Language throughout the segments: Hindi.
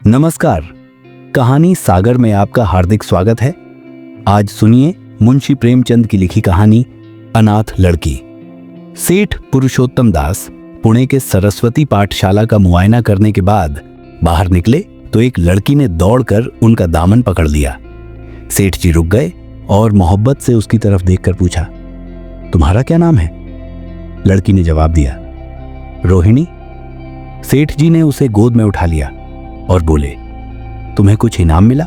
नमस्कार। कहानी सागर में आपका हार्दिक स्वागत है। आज सुनिए मुंशी प्रेमचंद की लिखी कहानी अनाथ लड़की। सेठ पुरुषोत्तम दास पुणे के सरस्वती पाठशाला का मुआयना करने के बाद बाहर निकले तो एक लड़की ने दौड़कर उनका दामन पकड़ लिया। सेठ जी रुक गए और मोहब्बत से उसकी तरफ देखकर पूछा, तुम्हारा क्या नाम है? लड़की ने जवाब दिया, रोहिणी। सेठ जी ने उसे गोद में उठा लिया और बोले, तुम्हें कुछ इनाम मिला?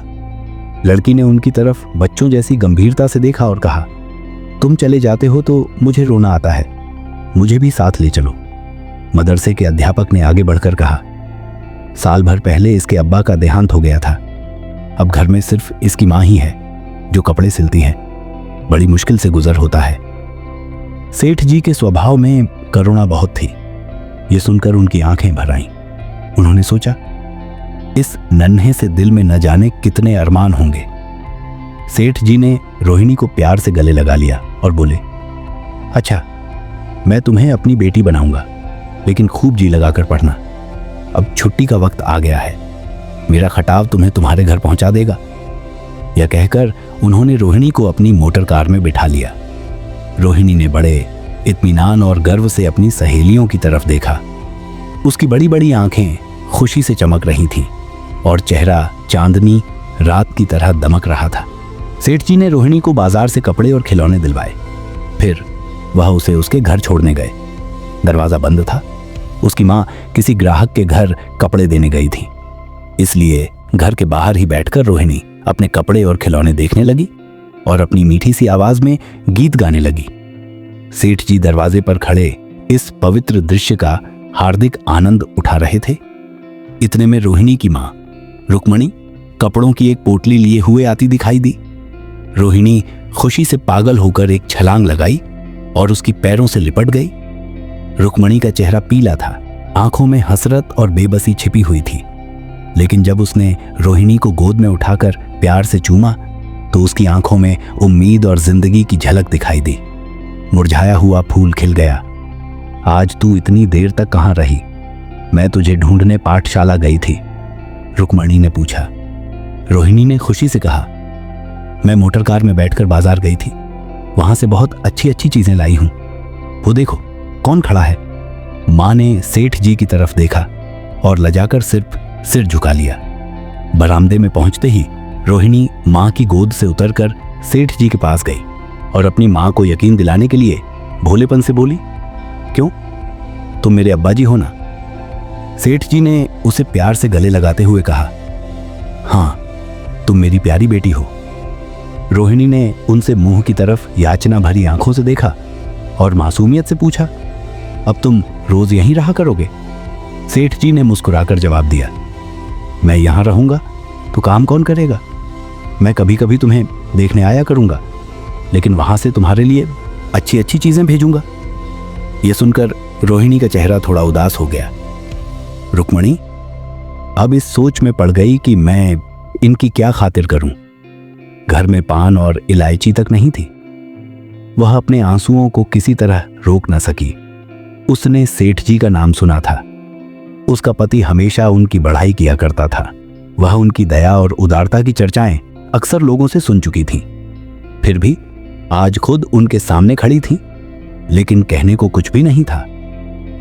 लड़की ने उनकी तरफ बच्चों जैसी गंभीरता से देखा और कहा, तुम चले जाते हो तो मुझे रोना आता है, मुझे भी साथ ले चलो। मदरसे के अध्यापक ने आगे बढ़कर कहा, साल भर पहले इसके अब्बा का देहांत हो गया था। अब घर में सिर्फ इसकी मां ही है जो कपड़े सिलती है। बड़ी मुश्किल से गुजर होता है। सेठ जी के स्वभाव में करुणा बहुत थी। ये सुनकर उनकी आंखें भर आईं। उन्होंने सोचा, इस नन्हे से दिल में न जाने कितने अरमान होंगे। सेठ जी ने रोहिणी को प्यार से गले लगा लिया और बोले, अच्छा, मैं तुम्हें अपनी बेटी बनाऊंगा, लेकिन खूब जी लगाकर पढ़ना। अब छुट्टी का वक्त आ गया है। मेरा खटाव तुम्हें तुम्हारे घर पहुंचा देगा। यह कहकर उन्होंने रोहिणी को अपनी मोटर कार में बिठा लिया। रोहिणी ने बड़े इत्मीनान और गर्व से अपनी सहेलियों की तरफ देखा। उसकी बड़ी बड़ी आंखें खुशी से चमक रही थीं और चेहरा चांदनी रात की तरह दमक रहा था। सेठ जी ने रोहिणी को बाजार से कपड़े और खिलौने दिलवाए। फिर वह उसे उसके घर छोड़ने गए। दरवाजा बंद था। उसकी मां किसी ग्राहक के घर कपड़े देने गई थी, इसलिए घर के बाहर ही बैठकर रोहिणी अपने कपड़े और खिलौने देखने लगी और अपनी मीठी सी आवाज में गीत गाने लगी। सेठ जी दरवाजे पर खड़े इस पवित्र दृश्य का हार्दिक आनंद उठा रहे थे। इतने में रोहिणी की मां रुक्मणी कपड़ों की एक पोटली लिए हुए आती दिखाई दी। रोहिणी खुशी से पागल होकर एक छलांग लगाई और उसकी पैरों से लिपट गई। रुक्मणी का चेहरा पीला था, आंखों में हसरत और बेबसी छिपी हुई थी। लेकिन जब उसने रोहिणी को गोद में उठाकर प्यार से चूमा तो उसकी आंखों में उम्मीद और जिंदगी की झलक दिखाई दी। मुरझाया हुआ फूल खिल गया। आज तू इतनी देर तक कहां रही? मैं तुझे ढूंढने पाठशाला गई थी, रुक्मणी ने पूछा। रोहिणी ने खुशी से कहा, मैं मोटर कार में बैठकर बाजार गई थी। वहां से बहुत अच्छी अच्छी चीजें लाई हूं। वो देखो कौन खड़ा है। मां ने सेठ जी की तरफ देखा और लजाकर सिर्फ सिर झुका लिया। बरामदे में पहुंचते ही रोहिणी मां की गोद से उतरकर सेठ जी के पास गई और अपनी मां को यकीन दिलाने के लिए भोलेपन से बोली, क्यों, तुम मेरे अब्बा जी हो ना? सेठ जी ने उसे प्यार से गले लगाते हुए कहा, हाँ, तुम मेरी प्यारी बेटी हो। रोहिणी ने उनसे मुंह की तरफ याचना भरी आंखों से देखा और मासूमियत से पूछा, अब तुम रोज यहीं रहा करोगे? सेठ जी ने मुस्कुराकर जवाब दिया, मैं यहां रहूंगा तो काम कौन करेगा? मैं कभी कभी तुम्हें देखने आया करूंगा, लेकिन वहां से तुम्हारे लिए अच्छी अच्छी चीजें भेजूंगा। यह सुनकर रोहिणी का चेहरा थोड़ा उदास हो गया। रुक्मणी अब इस सोच में पड़ गई कि मैं इनकी क्या खातिर करूं। घर में पान और इलायची तक नहीं थी। वह अपने आंसुओं को किसी तरह रोक न सकी। उसने सेठ जी का नाम सुना था। उसका पति हमेशा उनकी बढ़ाई किया करता था। वह उनकी दया और उदारता की चर्चाएं अक्सर लोगों से सुन चुकी थी। फिर भी आज खुद उनके सामने खड़ी थी, लेकिन कहने को कुछ भी नहीं था।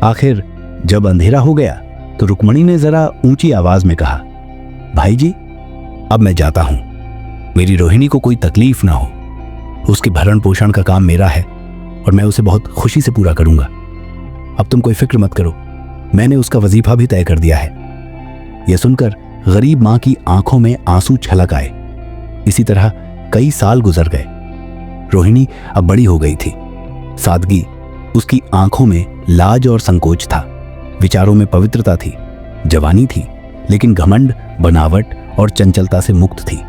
आखिर जब अंधेरा हो गया तो रुक्मणी ने जरा ऊंची आवाज में कहा, भाई जी, अब मैं जाता हूं। मेरी रोहिणी को कोई तकलीफ ना हो। उसके भरण पोषण का काम मेरा है और मैं उसे बहुत खुशी से पूरा करूंगा। अब तुम कोई फिक्र मत करो, मैंने उसका वजीफा भी तय कर दिया है। यह सुनकर गरीब मां की आंखों में आंसू छलक आए। इसी तरह कई साल गुजर गए। रोहिणी अब बड़ी हो गई थी। सादगी उसकी आंखों में लाज और संकोच था। विचारों में पवित्रता थी। जवानी थी, लेकिन घमंड, बनावट और चंचलता से मुक्त थी।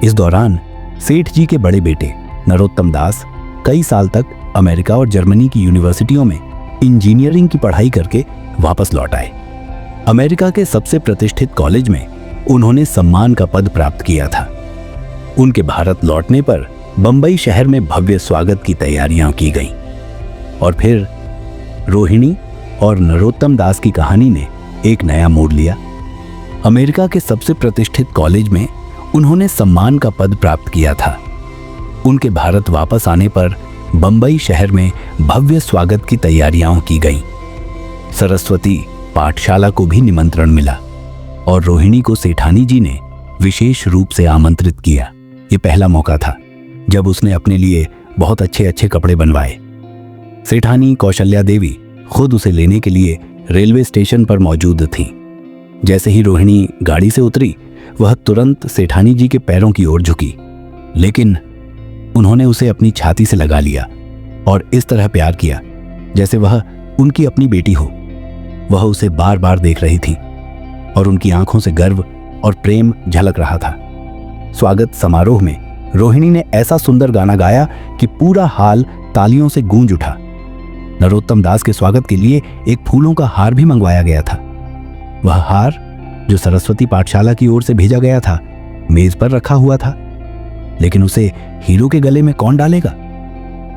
इस दौरान सेठ जी के बड़े बेटे नरोत्तम दास कई साल तक अमेरिका और जर्मनी की यूनिवर्सिटियों में इंजीनियरिंग की पढ़ाई करके वापस लौट आए। अमेरिका के सबसे प्रतिष्ठित कॉलेज में उन्होंने सम्मान का पद प्राप्त किया था। उनके भारत लौटने पर बंबई शहर में भव्य स्वागत की तैयारियां की गईं और फिर रोहिणी और नरोत्तम दास की कहानी ने एक नया मोड़ लिया। अमेरिका के सबसे प्रतिष्ठित कॉलेज में उन्होंने सम्मान का पद प्राप्त किया था। उनके भारत वापस आने पर बंबई शहर में भव्य स्वागत की तैयारियां की गईं। सरस्वती पाठशाला को भी निमंत्रण मिला और रोहिणी को सेठानी जी ने विशेष रूप से आमंत्रित किया। ये पहला मौका था जब उसने अपने लिए बहुत अच्छे अच्छे कपड़े बनवाए। सेठानी कौशल्या देवी खुद उसे लेने के लिए रेलवे स्टेशन पर मौजूद थीं। जैसे ही रोहिणी गाड़ी से उतरी, वह तुरंत सेठानी जी के पैरों की ओर झुकी, लेकिन उन्होंने उसे अपनी छाती से लगा लिया और इस तरह प्यार किया जैसे वह उनकी अपनी बेटी हो। वह उसे बार बार देख रही थी और उनकी आंखों से गर्व और प्रेम झलक रहा था। स्वागत समारोह में रोहिणी ने ऐसा सुंदर गाना गाया कि पूरा हाल तालियों से गूंज उठा। नरोत्तम दास के स्वागत के लिए एक फूलों का हार भी मंगवाया गया था। वह हार, जो सरस्वती पाठशाला की ओर से भेजा गया था, मेज पर रखा हुआ था, लेकिन उसे हीरो के गले में कौन डालेगा?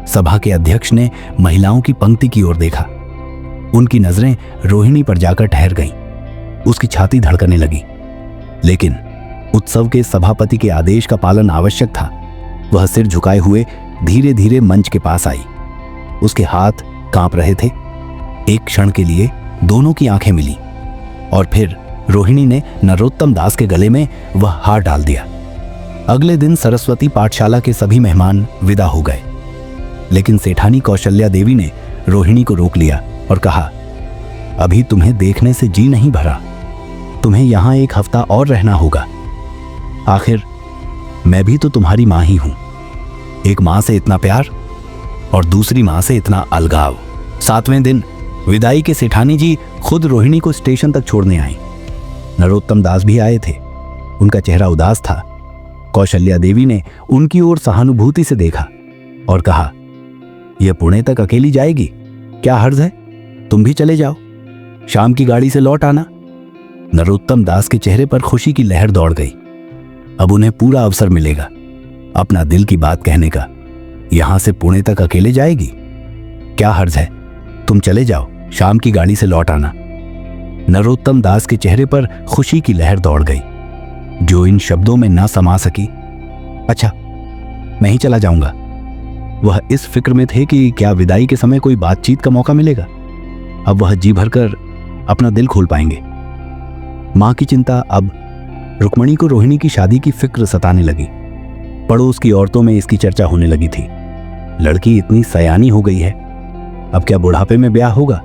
सभा के अध्यक्ष ने महिलाओं की पंक्ति की ओर देखा। उनकी नजरें रोहिणी पर जाकर ठहर गईं। उसकी छाती धड़कने लगी, लेकिन उत्सव के सभापति के आदेश का पालन आवश्यक था। वह सिर झुकाए हुए धीरे धीरे मंच के पास आई। उसके हाथ कांप रहे थे। एक क्षण के लिए दोनों की आंखें मिली और फिर रोहिणी ने नरोत्तम दास के गले में वह हार डाल दिया। अगले दिन सरस्वती पाठशाला के सभी मेहमान विदा हो गए, लेकिन सेठानी कौशल्या देवी ने रोहिणी को रोक लिया और कहा, अभी तुम्हें देखने से जी नहीं भरा। तुम्हें यहां एक हफ्ता और रहना होगा। आखिर मैं भी तो तुम्हारी मां ही हूं। एक मां से इतना प्यार और दूसरी मां से इतना अलगाव। 7वें दिन विदाई के सेठानी जी खुद रोहिणी को स्टेशन तक छोड़ने आई। नरोत्तम दास भी आए थे। उनका चेहरा उदास था। कौशल्या देवी ने उनकी ओर सहानुभूति से देखा और कहा, यह पुणे तक अकेली जाएगी, क्या हर्ज है? तुम भी चले जाओ, शाम की गाड़ी से लौट आना। नरोत्तम दास के चेहरे पर खुशी की लहर दौड़ गई। अब उन्हें पूरा अवसर मिलेगा अपना दिल की बात कहने का। यहां से पुणे तक अकेले जाएगी, क्या हर्ज है? तुम चले जाओ, शाम की गाड़ी से लौट आना। नरोत्तम दास के चेहरे पर खुशी की लहर दौड़ गई, जो इन शब्दों में ना समा सकी। अच्छा, मैं ही चला जाऊंगा। वह इस फिक्र में थे कि क्या विदाई के समय कोई बातचीत का मौका मिलेगा। अब वह जी भरकर अपना दिल खोल पाएंगे। मां की चिंता अब रुक्मणी को रोहिणी की शादी की फिक्र सताने लगी। पड़ोस की औरतों में इसकी चर्चा होने लगी थी। लड़की इतनी सयानी हो गई है, अब क्या बुढ़ापे में ब्याह होगा?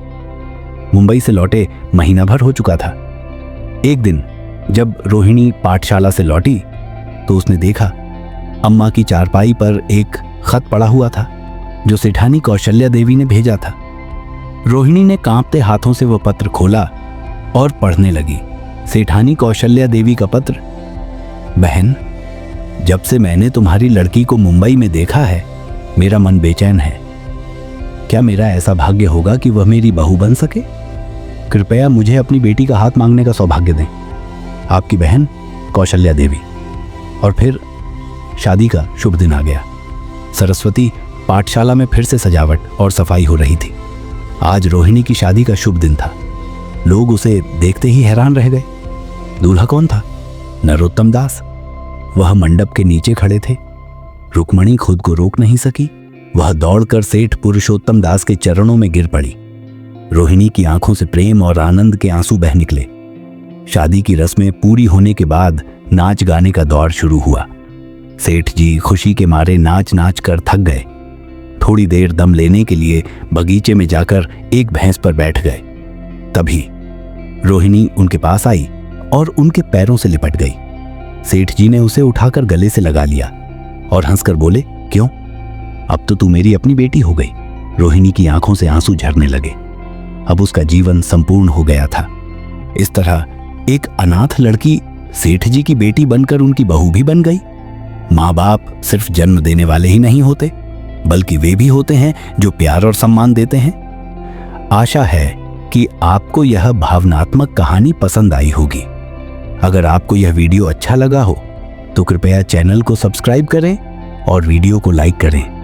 मुंबई से लौटे महीना भर हो चुका था। एक दिन जब रोहिणी पाठशाला से लौटी तो उसने देखा अम्मा की चारपाई पर एक खत पड़ा हुआ था, जो सेठानी कौशल्या देवी ने भेजा था। रोहिणी ने कांपते हाथों से वह पत्र खोला और पढ़ने लगी। सेठानी कौशल्या देवी का पत्र। बहन, जब से मैंने तुम्हारी लड़की को मुंबई में देखा है, मेरा मन बेचैन है। क्या मेरा ऐसा भाग्य होगा कि वह मेरी बहू बन सके? कृपया मुझे अपनी बेटी का हाथ मांगने का सौभाग्य दें। आपकी बहन कौशल्या देवी। और फिर शादी का शुभ दिन आ गया। सरस्वती पाठशाला में फिर से सजावट और सफाई हो रही थी। आज रोहिणी की शादी का शुभ दिन था। लोग उसे देखते ही हैरान रह गए। दूल्हा कौन था? नरोत्तम दास। वह मंडप के नीचे खड़े थे। रुक्मणी खुद को रोक नहीं सकी। वह दौड़कर सेठ पुरुषोत्तम दास के चरणों में गिर पड़ी। रोहिणी की आंखों से प्रेम और आनंद के आंसू बह निकले। शादी की रस्में पूरी होने के बाद नाच गाने का दौर शुरू हुआ। सेठ जी खुशी के मारे नाच नाच कर थक गए। थोड़ी देर दम लेने के लिए बगीचे में जाकर एक भैंस पर बैठ गए। तभी रोहिणी उनके पास आई और उनके पैरों से लिपट गई। सेठ जी ने उसे उठाकर गले से लगा लिया और हंसकर बोले, क्यों, अब तो तू मेरी अपनी बेटी हो गई। रोहिणी की आंखों से आंसू झरने लगे। अब उसका जीवन संपूर्ण हो गया था। इस तरह एक अनाथ लड़की सेठ जी की बेटी बनकर उनकी बहू भी बन गई। माँ बाप सिर्फ जन्म देने वाले ही नहीं होते, बल्कि वे भी होते हैं जो प्यार और सम्मान देते हैं। आशा है कि आपको यह भावनात्मक कहानी पसंद आई होगी। अगर आपको यह वीडियो अच्छा लगा हो तो कृपया चैनल को सब्सक्राइब करें और वीडियो को लाइक करें।